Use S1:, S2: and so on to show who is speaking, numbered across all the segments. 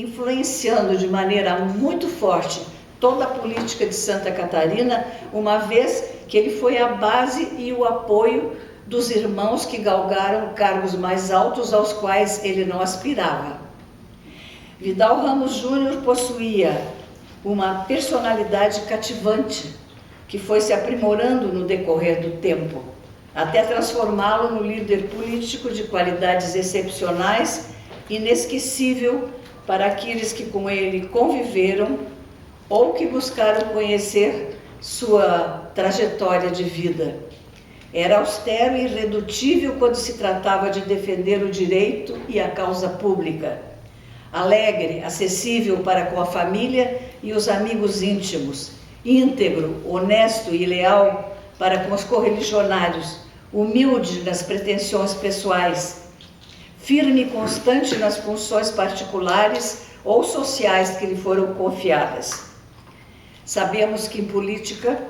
S1: influenciando de maneira muito forte toda a política de Santa Catarina, uma vez que ele foi a base e o apoio dos irmãos que galgaram cargos mais altos aos quais ele não aspirava. Vidal Ramos Júnior possuía uma personalidade cativante que foi se aprimorando no decorrer do tempo, até transformá-lo no líder político de qualidades excepcionais, inesquecível para aqueles que com ele conviveram ou que buscaram conhecer sua trajetória de vida. Era austero e irredutível quando se tratava de defender o direito e a causa pública. Alegre, acessível para com a família e os amigos íntimos, íntegro, honesto e leal para com os correligionários, humilde nas pretensões pessoais, firme e constante nas funções particulares ou sociais que lhe foram confiadas. Sabemos que em política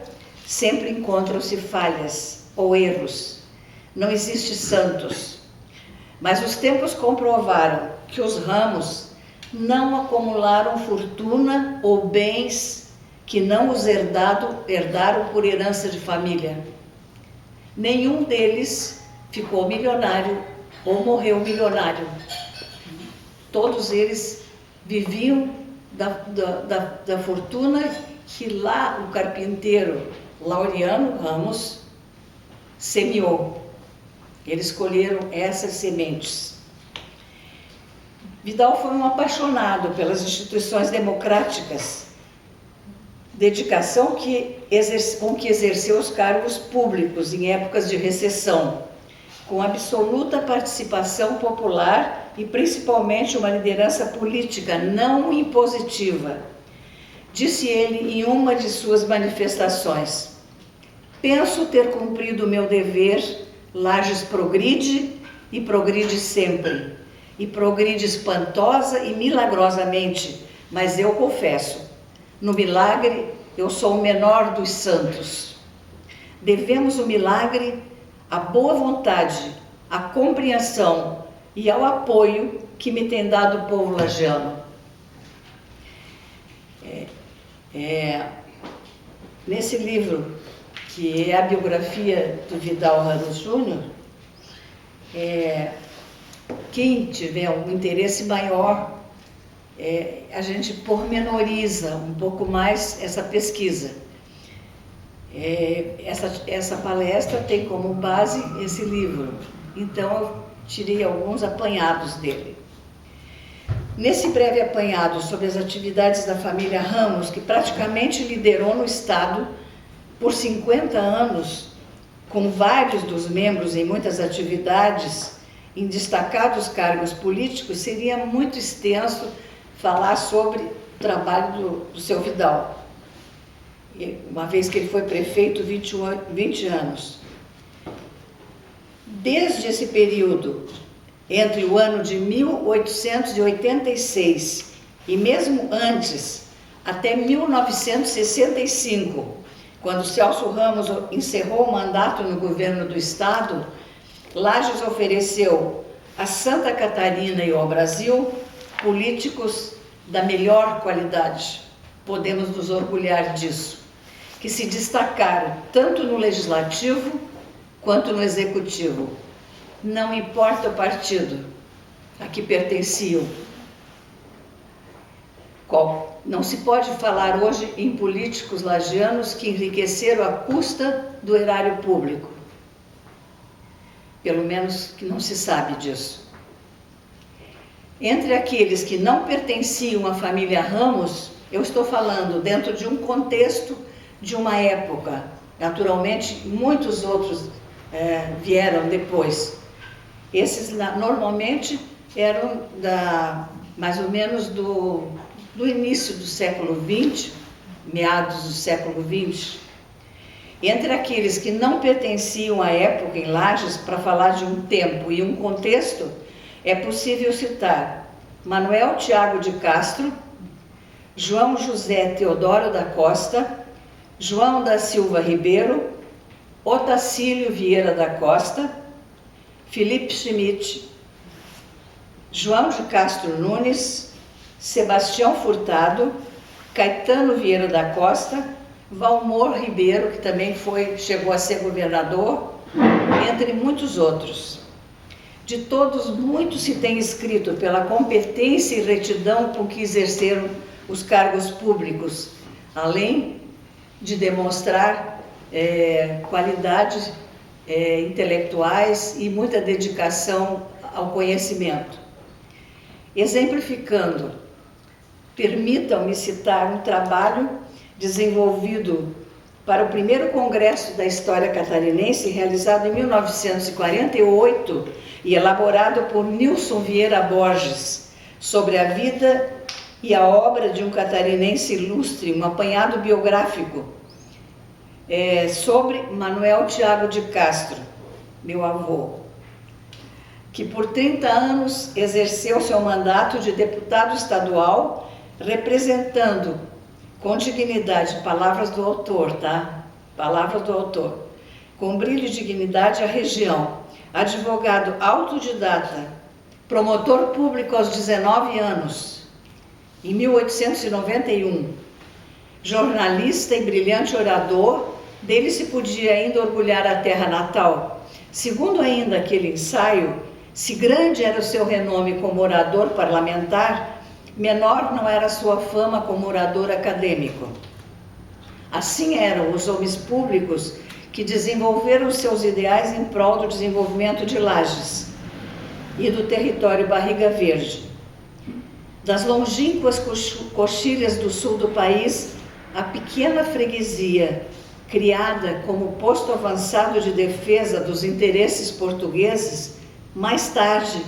S1: sempre encontram-se falhas ou erros. Não existe santos. Mas os tempos comprovaram que os Ramos não acumularam fortuna ou bens que não os herdaram por herança de família. Nenhum deles ficou milionário ou morreu milionário. Todos eles viviam da fortuna que lá o carpinteiro Laureano Ramos semeou. Eles colheram essas sementes. Vidal foi um apaixonado pelas instituições democráticas, dedicação com que exerceu os cargos públicos em épocas de recessão, com absoluta participação popular e principalmente uma liderança política não impositiva. Disse ele em uma de suas manifestações: penso ter cumprido o meu dever, Lages progride e progride sempre, e progride espantosa e milagrosamente, mas eu confesso, no milagre eu sou o menor dos santos. Devemos o milagre à boa vontade, à compreensão e ao apoio que me tem dado o povo lagiano. Nesse livro, que é a biografia do Vidal Ramos Júnior, quem tiver um interesse maior, a gente pormenoriza um pouco mais essa pesquisa. Essa palestra tem como base esse livro, então eu tirei alguns apanhados dele. Nesse breve apanhado sobre as atividades da família Ramos, que praticamente liderou no Estado por 50 anos, com vários dos membros em muitas atividades, em destacados cargos políticos, seria muito extenso falar sobre o trabalho do seu Vidal, uma vez que ele foi prefeito 20 anos. Desde esse período, entre o ano de 1886 e mesmo antes, até 1965, quando Celso Ramos encerrou o mandato no governo do Estado, Lages ofereceu a Santa Catarina e ao Brasil políticos da melhor qualidade. Podemos nos orgulhar disso, que se destacaram tanto no Legislativo quanto no Executivo. Não importa o partido a que pertenciam. Não se pode falar hoje em políticos lagianos que enriqueceram à custa do erário público. Pelo menos que não se sabe disso. Entre aqueles que não pertenciam à família Ramos, eu estou falando dentro de um contexto de uma época. Naturalmente, muitos outros vieram depois. Esses normalmente eram mais ou menos do início do século XX, meados do século XX. Entre aqueles que não pertenciam à época em Lages, para falar de um tempo e um contexto, é possível citar Manuel Tiago de Castro, João José Teodoro da Costa, João da Silva Ribeiro, Otacílio Vieira da Costa, Felipe Schmidt, João de Castro Nunes, Sebastião Furtado, Caetano Vieira da Costa, Valmor Ribeiro, que também chegou a ser governador, entre muitos outros. De todos, muito se tem escrito pela competência e retidão com que exerceram os cargos públicos, além de demonstrar qualidades intelectuais e muita dedicação ao conhecimento. Exemplificando, permitam-me citar um trabalho desenvolvido para o primeiro Congresso da História Catarinense, realizado em 1948 e elaborado por Nilson Vieira Borges, sobre a vida e a obra de um catarinense ilustre, um apanhado biográfico, sobre Manuel Tiago de Castro, meu avô, que por 30 anos exerceu seu mandato de deputado estadual, representando com dignidade, palavras do autor, tá? Palavras do autor. Com brilho e dignidade a região. Advogado autodidata, promotor público aos 19 anos, em 1891. Jornalista e brilhante orador, dele se podia ainda orgulhar a terra natal. Segundo ainda aquele ensaio, se grande era o seu renome como orador parlamentar, menor não era sua fama como orador acadêmico. Assim eram os homens públicos que desenvolveram seus ideais em prol do desenvolvimento de Lages e do território Barriga Verde. Das longínquas coxilhas do sul do país, a pequena freguesia, criada como posto avançado de defesa dos interesses portugueses, mais tarde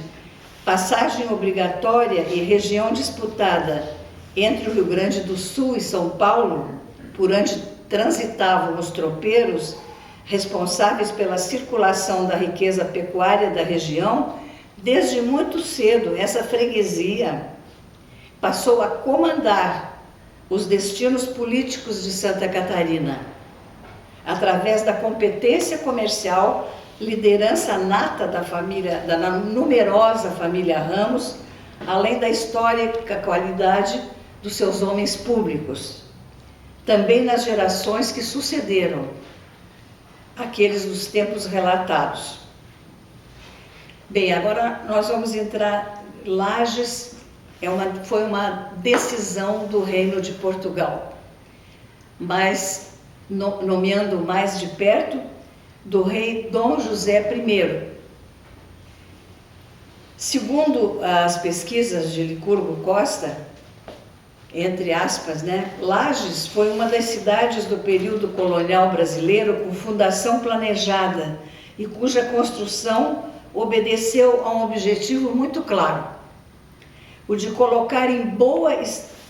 S1: passagem obrigatória e região disputada entre o Rio Grande do Sul e São Paulo, por onde transitavam os tropeiros, responsáveis pela circulação da riqueza pecuária da região, desde muito cedo essa freguesia passou a comandar os destinos políticos de Santa Catarina, através da competência comercial, liderança nata da numerosa família Ramos, além da histórica qualidade dos seus homens públicos. Também nas gerações que sucederam aqueles dos tempos relatados. Bem, agora nós vamos entrar. Lages foi uma decisão do Reino de Portugal, mas nomeando mais de perto, do rei Dom José I. Segundo as pesquisas de Licurgo Costa, entre aspas, Lages foi uma das cidades do período colonial brasileiro com fundação planejada e cuja construção obedeceu a um objetivo muito claro, o de colocar em boa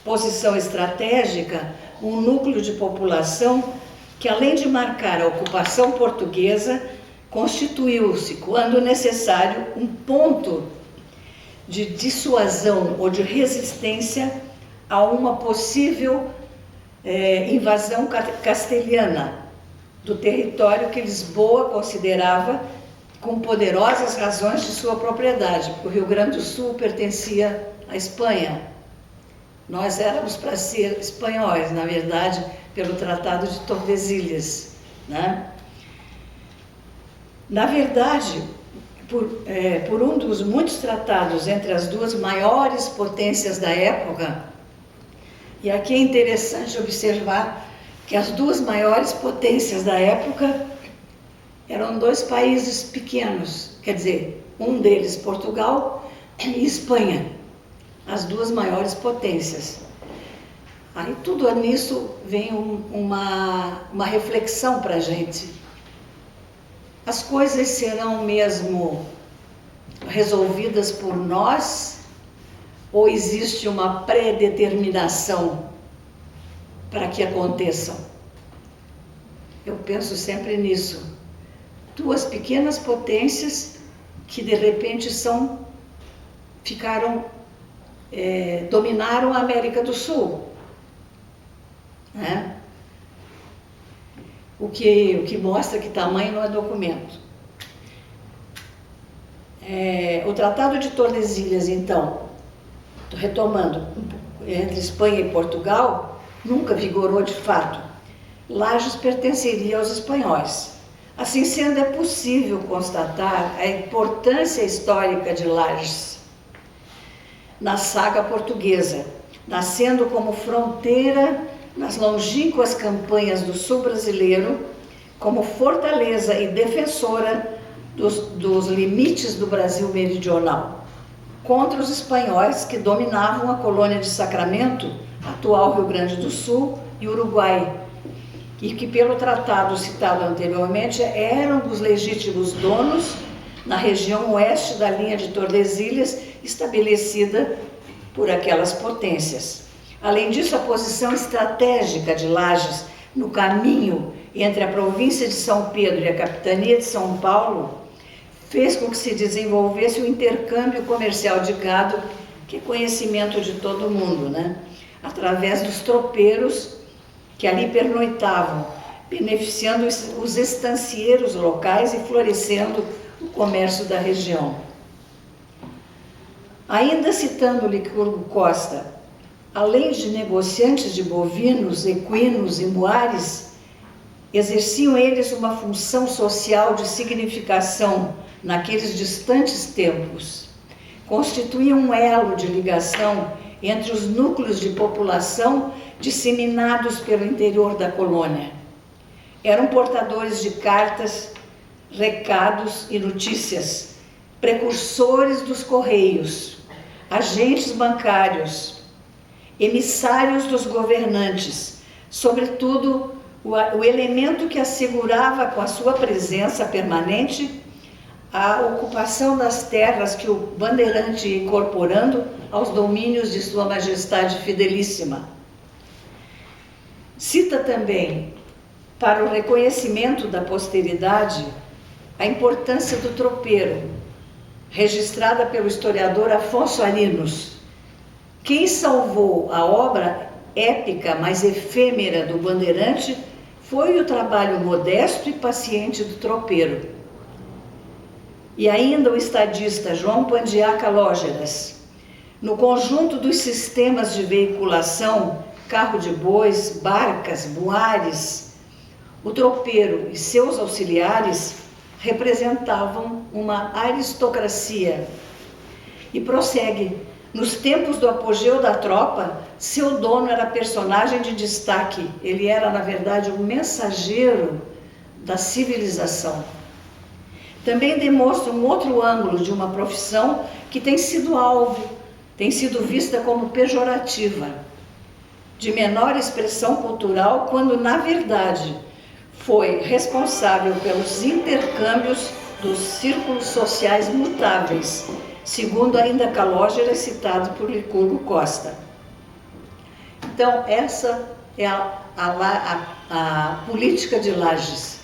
S1: posição estratégica um núcleo de população que, além de marcar a ocupação portuguesa, constituiu-se, quando necessário, um ponto de dissuasão ou de resistência a uma possível invasão castelhana do território que Lisboa considerava com poderosas razões de sua propriedade, porque o Rio Grande do Sul pertencia à Espanha. Nós éramos para ser espanhóis, na verdade, pelo Tratado de Tordesilhas, Na verdade, por um dos muitos tratados entre as duas maiores potências da época, e aqui é interessante observar que as duas maiores potências da época eram dois países pequenos, quer dizer, um deles Portugal e Espanha, as duas maiores potências. Aí tudo nisso vem uma reflexão para a gente. As coisas serão mesmo resolvidas por nós ou existe uma predeterminação para que aconteçam? Eu penso sempre nisso. Duas pequenas potências que de repente dominaram a América do Sul. O que mostra que tamanho não é documento. O Tratado de Tordesilhas, então, retomando, entre Espanha e Portugal, nunca vigorou de fato. Lages pertenceria aos espanhóis. Assim sendo, é possível constatar a importância histórica de Lages na saga portuguesa, nascendo como fronteira nas longínquas campanhas do sul brasileiro, como fortaleza e defensora dos limites do Brasil meridional, contra os espanhóis que dominavam a colônia de Sacramento, atual Rio Grande do Sul, e Uruguai, e que, pelo tratado citado anteriormente, eram os legítimos donos na região oeste da linha de Tordesilhas, estabelecida por aquelas potências. Além disso, a posição estratégica de Lages no caminho entre a província de São Pedro e a capitania de São Paulo fez com que se desenvolvesse o intercâmbio comercial de gado, que é conhecimento de todo mundo, né? Através dos tropeiros que ali pernoitavam, beneficiando os estancieiros locais e florescendo o comércio da região. Ainda citando Licurgo Costa, além de negociantes de bovinos, equinos e muares, exerciam eles uma função social de significação naqueles distantes tempos. Constituíam um elo de ligação entre os núcleos de população disseminados pelo interior da colônia. Eram portadores de cartas, recados e notícias, precursores dos correios, agentes bancários, emissários dos governantes, sobretudo o elemento que assegurava com a sua presença permanente a ocupação das terras que o bandeirante ia incorporando aos domínios de Sua Majestade Fidelíssima. Cita também, para o reconhecimento da posteridade, a importância do tropeiro, registrada pelo historiador Afonso Arinos. Quem salvou a obra épica, mas efêmera do bandeirante foi o trabalho modesto e paciente do tropeiro. E ainda o estadista João Pandiá Calógeras. No conjunto dos sistemas de veiculação, carro de bois, barcas, muares, o tropeiro e seus auxiliares representavam uma aristocracia. E prossegue, nos tempos do apogeu da tropa, seu dono era personagem de destaque. Ele era, na verdade, um mensageiro da civilização. Também demonstra um outro ângulo de uma profissão que tem sido alvo, tem sido vista como pejorativa, de menor expressão cultural, quando, na verdade, foi responsável pelos intercâmbios dos círculos sociais mutáveis, segundo ainda Calógeras, citado por Licurgo Costa. Então, essa é a política de Lages.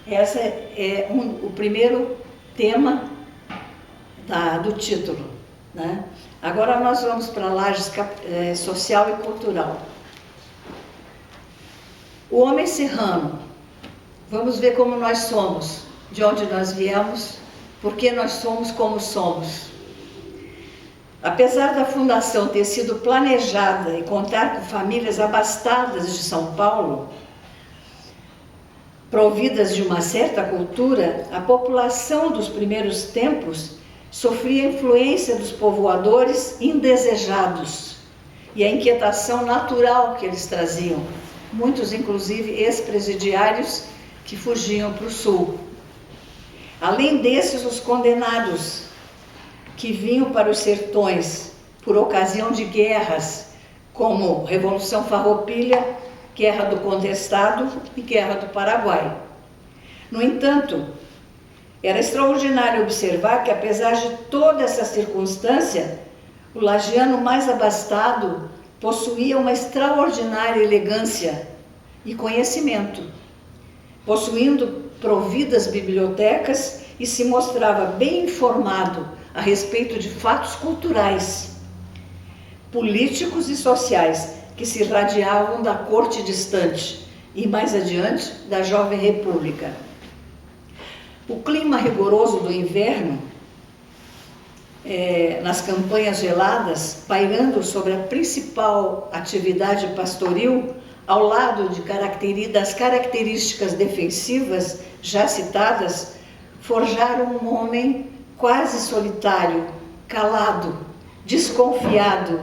S1: Esse é o primeiro tema do título, né? Agora nós vamos para Lages social e cultural. O homem serrano. Vamos ver como nós somos, de onde nós viemos, por que nós somos como somos. Apesar da fundação ter sido planejada e contar com famílias abastadas de São Paulo, providas de uma certa cultura, a população dos primeiros tempos sofria a influência dos povoadores indesejados e a inquietação natural que eles traziam, muitos inclusive ex-presidiários que fugiam para o sul. Além desses, os condenados que vinham para os sertões por ocasião de guerras, como Revolução Farroupilha, Guerra do Contestado e Guerra do Paraguai. No entanto, era extraordinário observar que, apesar de toda essa circunstância, o lagiano mais abastado possuía uma extraordinária elegância e conhecimento, possuindo providas bibliotecas, e se mostrava bem informado a respeito de fatos culturais, políticos e sociais que se irradiavam da corte distante e, mais adiante, da jovem república. O clima rigoroso do inverno nas campanhas geladas, pairando sobre a principal atividade pastoril, ao lado das características defensivas já citadas, forjaram um homem quase solitário, calado, desconfiado,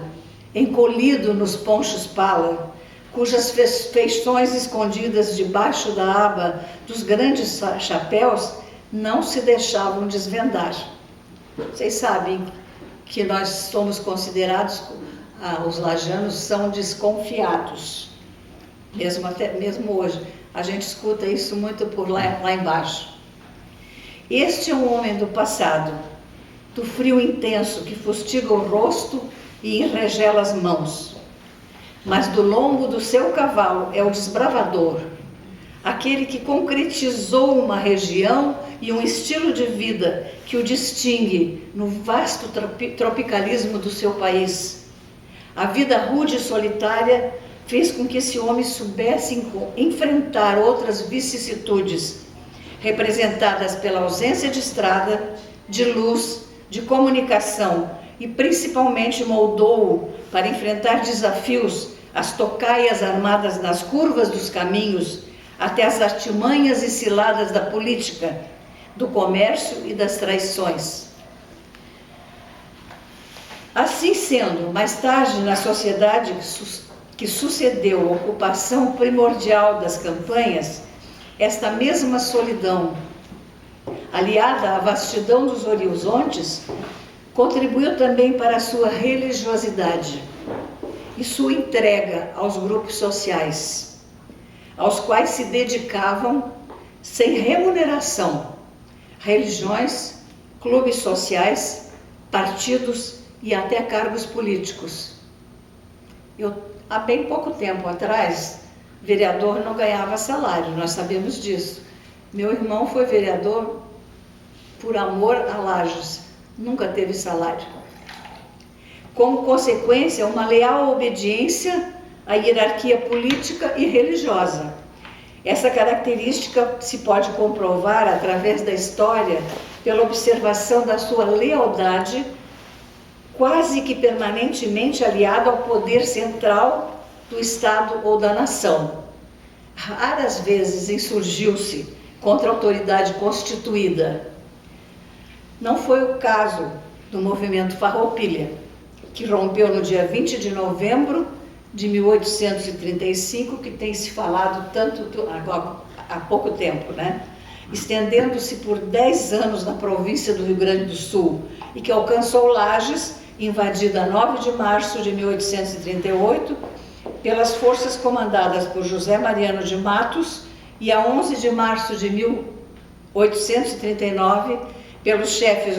S1: encolhido nos ponchos pala, cujas feições escondidas debaixo da aba dos grandes chapéus não se deixavam desvendar. Vocês sabem que nós somos considerados, os lajanos são desconfiados, mesmo hoje. A gente escuta isso muito por lá embaixo. Este é um homem do passado, do frio intenso que fustiga o rosto e enregela as mãos. Mas do lombo do seu cavalo é o desbravador, aquele que concretizou uma região e um estilo de vida que o distingue no vasto tropicalismo do seu país. A vida rude e solitária fez com que esse homem soubesse enfrentar outras vicissitudes, representadas pela ausência de estrada, de luz, de comunicação, e principalmente moldou-o para enfrentar desafios, as tocaias armadas nas curvas dos caminhos, até as artimanhas e ciladas da política, do comércio e das traições. Assim sendo, mais tarde, na sociedade que sucedeu a ocupação primordial das campanhas, esta mesma solidão, aliada à vastidão dos horizontes, contribuiu também para a sua religiosidade e sua entrega aos grupos sociais, aos quais se dedicavam sem remuneração, religiões, clubes sociais, partidos e até cargos políticos. Há bem pouco tempo atrás, vereador não ganhava salário, nós sabemos disso. Meu irmão foi vereador por amor a Lages, nunca teve salário. Como consequência, uma leal obediência à hierarquia política e religiosa. Essa característica se pode comprovar através da história pela observação da sua lealdade, quase que permanentemente aliada ao poder central do Estado ou da nação. Raras vezes insurgiu-se contra a autoridade constituída. Não foi o caso do movimento Farroupilha, que rompeu no dia 20 de novembro de 1835, que tem se falado tanto há pouco tempo, né? Estendendo-se por 10 anos na província do Rio Grande do Sul e que alcançou Lages, invadida 9 de março de 1838, pelas forças comandadas por José Mariano de Matos e a 11 de março de 1839, pelos chefes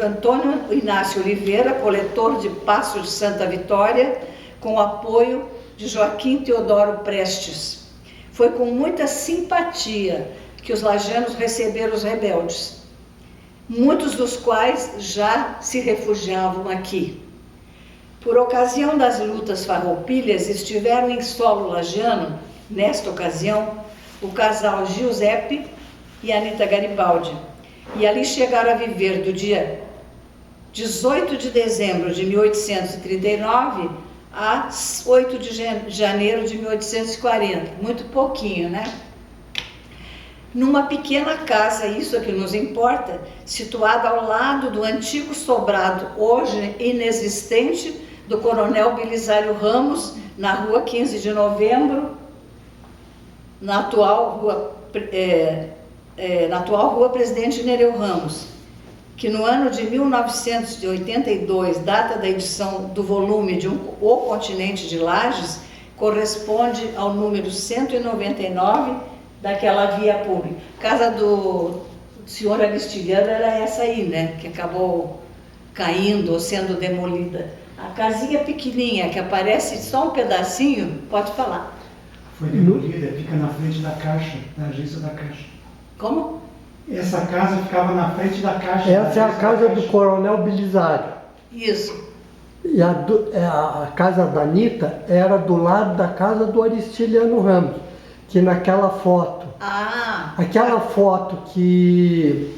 S1: Antônio Inácio Oliveira, coletor de Passo de Santa Vitória, com o apoio de Joaquim Teodoro Prestes. Foi com muita simpatia que os lajanos receberam os rebeldes, muitos dos quais já se refugiavam aqui. Por ocasião das lutas farroupilhas, estiveram em solo lajano, nesta ocasião, o casal Giuseppe e Anita Garibaldi, e ali chegaram a viver do dia 18 de dezembro de 1839 a 8 de janeiro de 1840, muito pouquinho, né? Numa pequena casa, isso é que nos importa, situada ao lado do antigo sobrado, hoje inexistente, do Coronel Belisário Ramos, na rua 15 de novembro, na atual rua Presidente Nereu Ramos, que no ano de 1982, data da edição do volume de O Continente de Lages, corresponde ao número 199 daquela via pública. Casa do senhor Aristiliano era essa aí, né, que acabou caindo ou sendo demolida. A casinha pequenininha, que aparece só um pedacinho, pode falar.
S2: Foi demolida, fica na frente da Caixa, da agência da Caixa.
S1: Como?
S2: Essa casa ficava na frente da Caixa.
S3: Essa é a casa do Coronel Belisário.
S1: Isso.
S3: E a casa da Anitta era do lado da casa do Aristiliano Ramos, que naquela foto, aquela foto que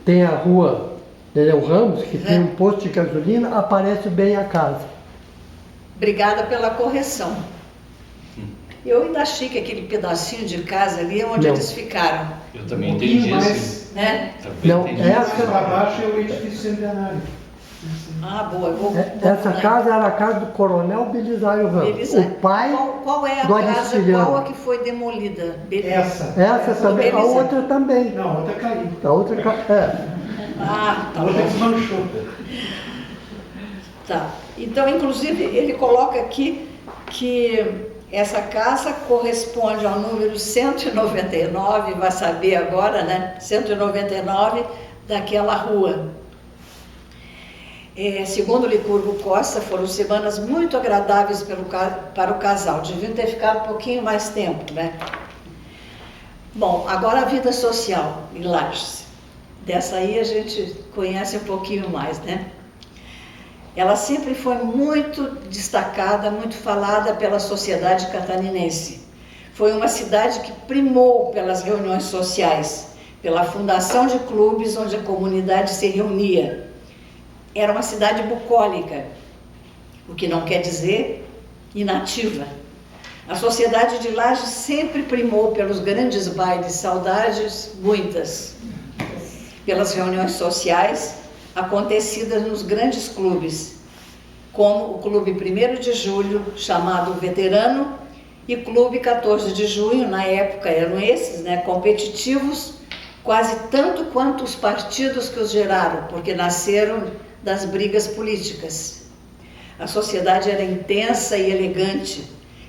S3: tem a rua Nereu Ramos, que tem um posto de gasolina, aparece bem a casa.
S1: Obrigada pela correção. Eu ainda achei que aquele pedacinho de casa ali é onde
S3: Não.
S1: eles ficaram,
S4: Eu também
S2: Um
S4: entendi
S2: pouquinho
S4: assim.
S2: mais-
S1: né?
S4: Também
S3: Não,
S4: entendi.
S3: é-
S2: Mais para baixo é o edifício centenário.
S1: Ah, boa. Eu vou,
S3: Essa
S1: vou-
S3: casa era a casa do Coronel Belisário Ramos.
S1: Belisário.
S3: O pai
S1: Qual é a
S3: do
S1: casa,
S3: Aristiliano.
S1: qual a que foi demolida?
S3: Essa também, a
S1: Belisário.
S3: outra também.
S2: Não, a outra caiu.
S3: A outra
S1: Ah,
S2: A
S1: tá
S2: outra
S1: bom.
S2: desmanchou.
S1: Tá. Então, inclusive, ele coloca aqui que essa casa corresponde ao número 199, vai saber agora, né? 199 daquela rua. Segundo Licurgo Costa, foram semanas muito agradáveis para o casal. Deviam ter ficado um pouquinho mais tempo, né? Bom, agora a vida social em Lages. Dessa aí a gente conhece um pouquinho mais, né? Ela sempre foi muito destacada, muito falada pela sociedade catarinense. Foi uma cidade que primou pelas reuniões sociais, pela fundação de clubes onde a comunidade se reunia. Era uma cidade bucólica, o que não quer dizer inativa. A sociedade de Lages sempre primou pelos grandes bailes, saudades muitas, pelas reuniões sociais acontecidas nos grandes clubes, como o Clube 1º de Julho, chamado Veterano, e Clube 14 de Junho, na época eram esses, né, competitivos, quase tanto quanto os partidos que os geraram, porque nasceram das brigas políticas. A sociedade era intensa e elegante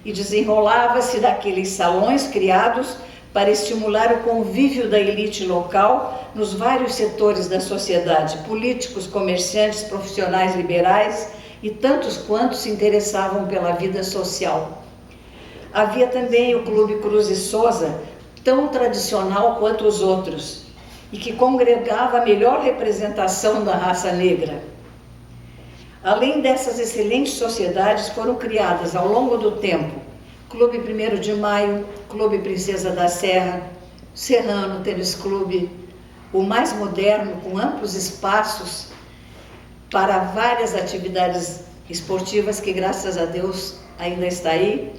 S1: e desenrolava-se daqueles salões criados para estimular o convívio da elite local nos vários setores da sociedade, políticos, comerciantes, profissionais liberais e tantos quantos se interessavam pela vida social. Havia também o Clube Cruz e Souza, tão tradicional quanto os outros, e que congregava a melhor representação da raça negra. Além dessas excelentes sociedades, foram criadas ao longo do tempo Clube 1º de Maio, Clube Princesa da Serra, Serrano Tênis Clube, o mais moderno, com amplos espaços para várias atividades esportivas que, graças a Deus, ainda está aí,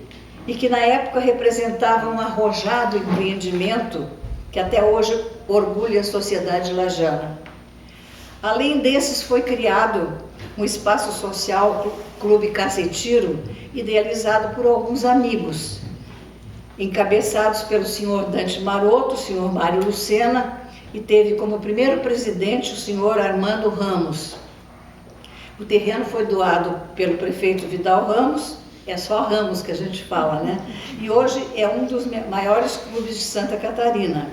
S1: e que na época representava um arrojado empreendimento que até hoje orgulha a sociedade lajana. Além desses, foi criado um espaço social, Clube Cacetiro, idealizado por alguns amigos, encabeçados pelo senhor Dante Maroto, o senhor Mário Lucena, e teve como primeiro presidente o senhor Armando Ramos. O terreno foi doado pelo prefeito Vidal Ramos, é só Ramos que a gente fala, né? E hoje é um dos maiores clubes de Santa Catarina.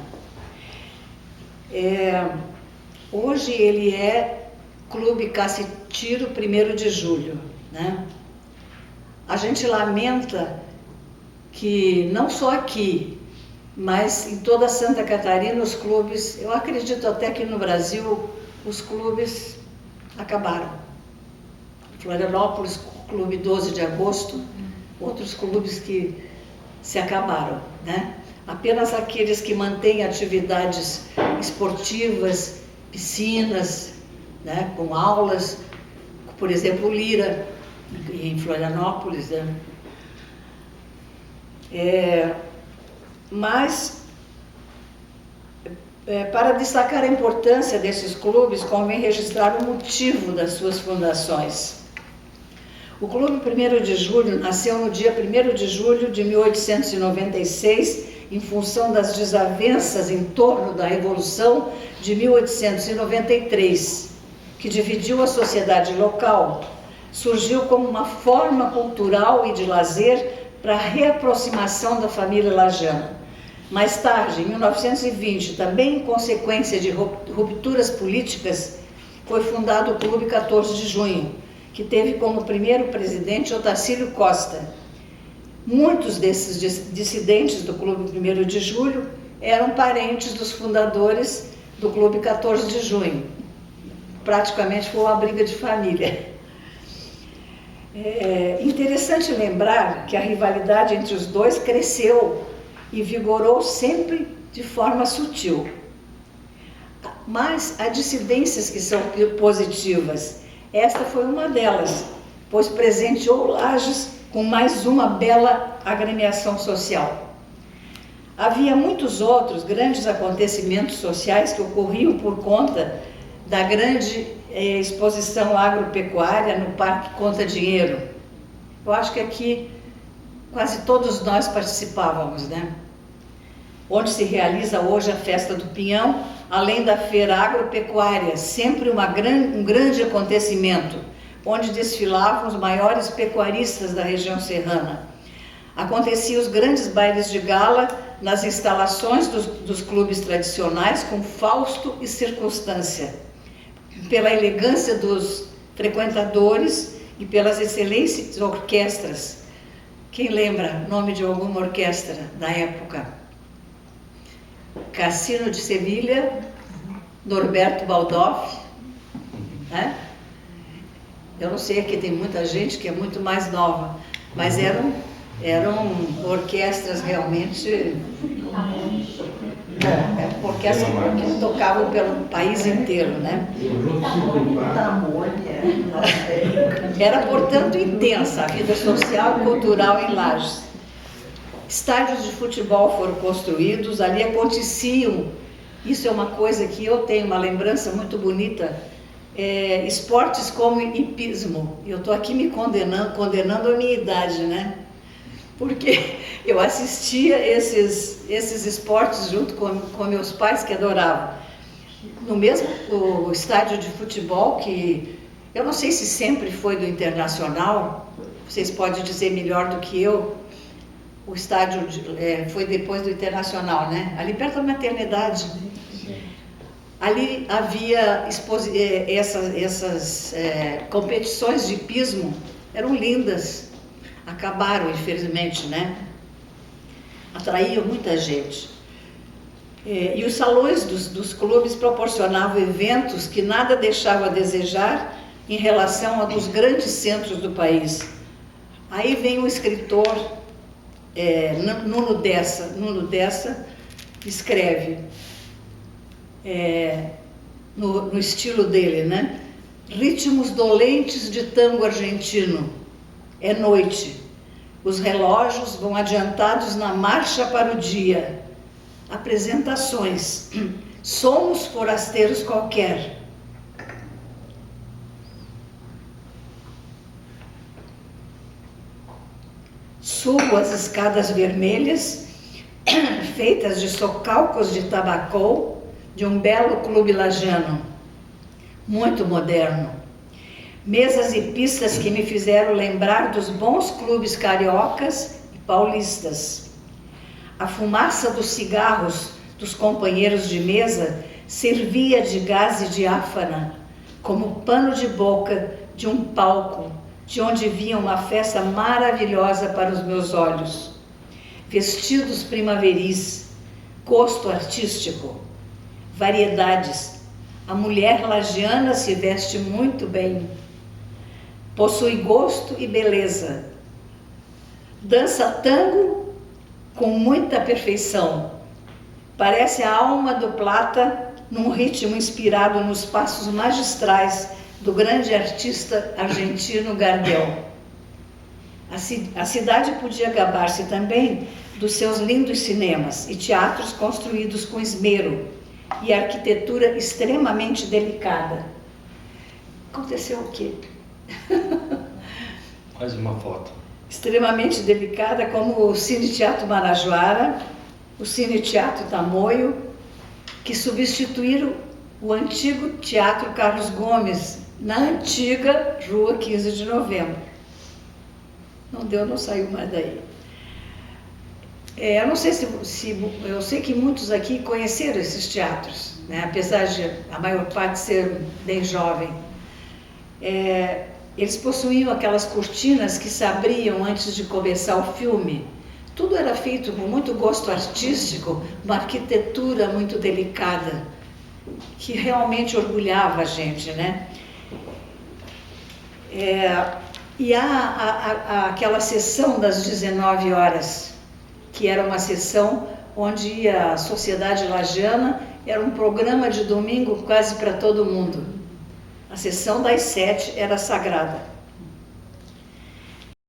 S1: Hoje ele é Clube Cacetiro 1º de Julho, né? A gente lamenta que não só aqui, mas em toda Santa Catarina os clubes, eu acredito até que no Brasil, os clubes acabaram. Florianópolis, Clube 12 de Agosto, outros clubes que se acabaram, né? Apenas aqueles que mantêm atividades esportivas, piscinas, né, com aulas, por exemplo, o Lira, em Florianópolis, né? Para destacar a importância desses clubes, convém registrar o motivo das suas fundações. O Clube 1º de Julho nasceu no dia 1º de julho de 1896, em função das desavenças em torno da Revolução de 1893, que dividiu a sociedade local. Surgiu como uma forma cultural e de lazer para a reaproximação da família lajana. Mais tarde, em 1920, também em consequência de rupturas políticas, foi fundado o Clube 14 de Junho, que teve como primeiro presidente Otacílio Costa. Muitos desses dissidentes do Clube 1º de Julho eram parentes dos fundadores do Clube 14 de Junho. Praticamente foi uma briga de família. É interessante lembrar que a rivalidade entre os dois cresceu e vigorou sempre de forma sutil. mas há dissidências que são positivas. Esta foi uma delas, pois presenteou Lages com mais uma bela agremiação social. Havia muitos outros grandes acontecimentos sociais que ocorriam por conta da grande exposição agropecuária no Parque Conta Dinheiro. Eu acho que aqui quase todos nós participávamos, né? Onde se realiza hoje a Festa do Pinhão, além da feira agropecuária, sempre um grande acontecimento, onde desfilavam os maiores pecuaristas da região serrana. Aconteciam os grandes bailes de gala nas instalações dos clubes tradicionais, com Fausto e Circunstância, pela elegância dos frequentadores e pelas excelentes orquestras. Quem lembra o nome de alguma orquestra da época? Cassino de Sevilha, Norberto Baldoff, né? Eu não sei, aqui tem muita gente que é muito mais nova, mas eram orquestras realmente, orquestras que tocavam pelo país inteiro, né? Era, portanto, intensa a vida social e cultural em Lages. Estádios de futebol foram construídos, ali aconteciam, isso é uma coisa que eu tenho uma lembrança muito bonita, esportes como hipismo. Eu estou aqui me condenando a minha idade, né? Porque eu assistia esses esportes junto com meus pais, que adoravam. No mesmo o estádio de futebol, que eu não sei se sempre foi do Internacional, vocês podem dizer melhor do que eu, o estádio foi depois do Internacional, né? Ali perto da maternidade. Ali havia essas competições de hipismo, eram lindas. Acabaram, infelizmente, né? Atraíam muita gente. E os salões dos clubes proporcionavam eventos que nada deixavam a desejar em relação a dos grandes centros do país. Aí vem o escritor Nuno Dessa escreve, no estilo dele, né? Ritmos dolentes de tango argentino. É noite. Os relógios vão adiantados na marcha para o dia. Apresentações. Somos forasteiros qualquer. Subo as escadas vermelhas, feitas de socalcos de tabacou, de um belo clube lajano, muito moderno. Mesas e pistas que me fizeram lembrar dos bons clubes cariocas e paulistas. A fumaça dos cigarros dos companheiros de mesa servia de gaze diáfana, como pano de boca de um palco, de onde vinha uma festa maravilhosa para os meus olhos. Vestidos primaveris, gosto artístico, variedades. A mulher lagiana se veste muito bem. Possui gosto e beleza. Dança tango com muita perfeição. Parece a alma do Plata num ritmo inspirado nos passos magistrais do grande artista argentino Gardel. A cidade podia gabar-se também dos seus lindos cinemas e teatros construídos com esmero e arquitetura extremamente delicada. Aconteceu o quê?
S4: Mais uma foto.
S1: Extremamente delicada, como o Cine Teatro Marajoara, o Cine Teatro Tamoio, que substituíram o antigo Teatro Carlos Gomes, na antiga Rua 15 de Novembro. Não deu, não saiu mais daí. Eu não sei eu sei que muitos aqui conheceram esses teatros, né? Apesar de a maior parte ser bem jovem. Eles possuíam aquelas cortinas que se abriam antes de começar o filme. Tudo era feito com muito gosto artístico, uma arquitetura muito delicada, que realmente orgulhava a gente, né? E há aquela sessão das 19 horas, que era uma sessão onde ia a sociedade lagiana era um programa de domingo quase para todo mundo. A sessão das 7 era sagrada.